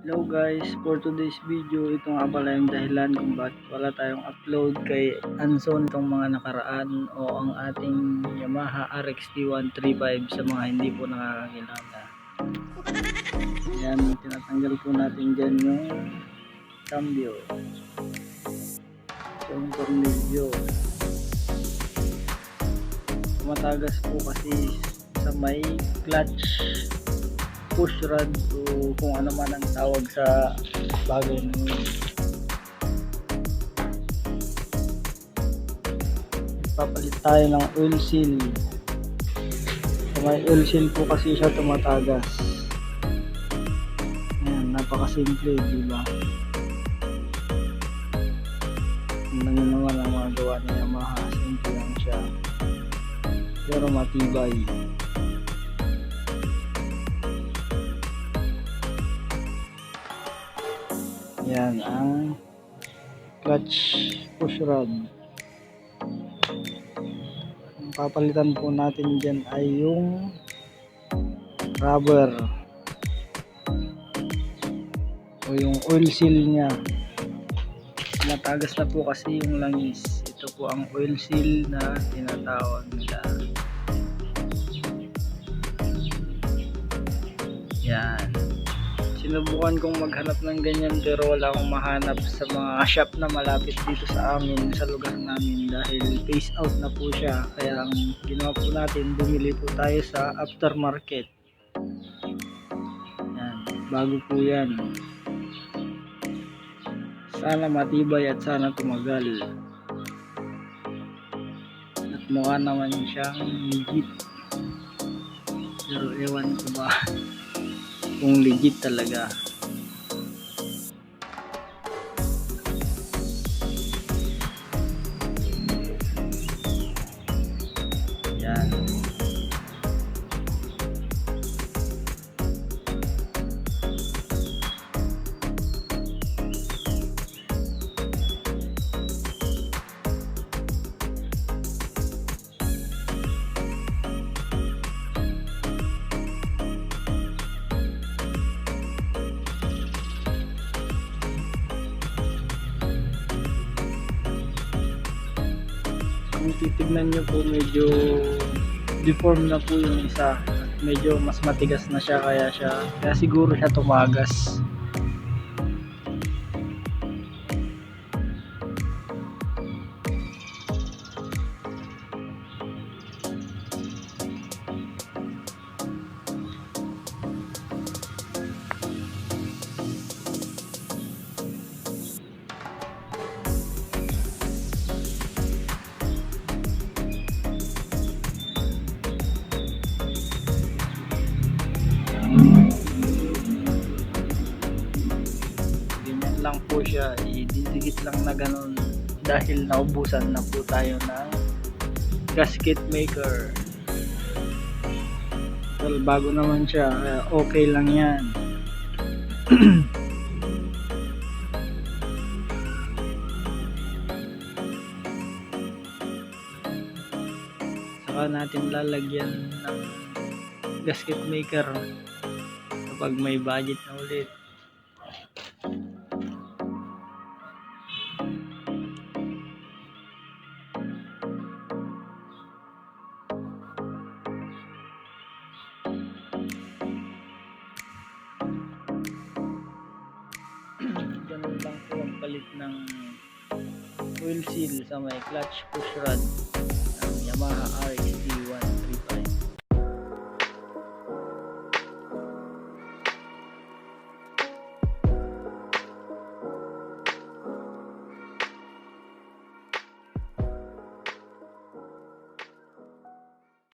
Hello guys, for today's video, ito nga pala yung dahilan kung bakit wala tayong upload kay Anson itong mga nakaraan o ang ating Yamaha RXT 135 sa mga hindi po nakakakilala. Yan, tinatanggal po natin dyan yung cambio, yung tornilyo. Tumatagas po kasi sa may clutch push rod o kung ano man ang tawag sa bagay na yun. Papalit tayo ng oil seal. Sa may oil seal po kasi siya tumatagas. Ayan, napakasimple, diba? Tingnan nyo naman ang mga gawa ni Yamaha. Simple lang siya, pero matibay. Yan ang clutch push rod. Ang papalitan po natin dyan ay yung rubber o yung oil seal nya. Natagas na po kasi yung langis. Ito po ang oil seal na tinatawag nila. Yan. Sinubukan kong maghanap ng ganyan pero wala akong mahanap sa mga shop na malapit dito sa amin, sa lugar namin, dahil phase out na po siya. Kaya ang ginawa po natin, bumili po tayo sa aftermarket. Yan, bago po yan. Sana matibay at sana tumagal. At mukha naman siyang legit. Pero ewan ko ba kung legit talaga. Yan. Kung titignan nyo po, medyo deform na po yung isa, medyo mas matigas na siya, kaya siguro siya tumagas. Ganyan lang po siya, ididikit lang na ganun dahil naubusan na po tayo ng gasket maker. Well, bago naman siya, okay lang yan. Saka natin lalagyan ng gasket maker kapag may budget na ulit. Ganun lang po ang palit ng oil seal sa may clutch push rod ng Yamaha RXT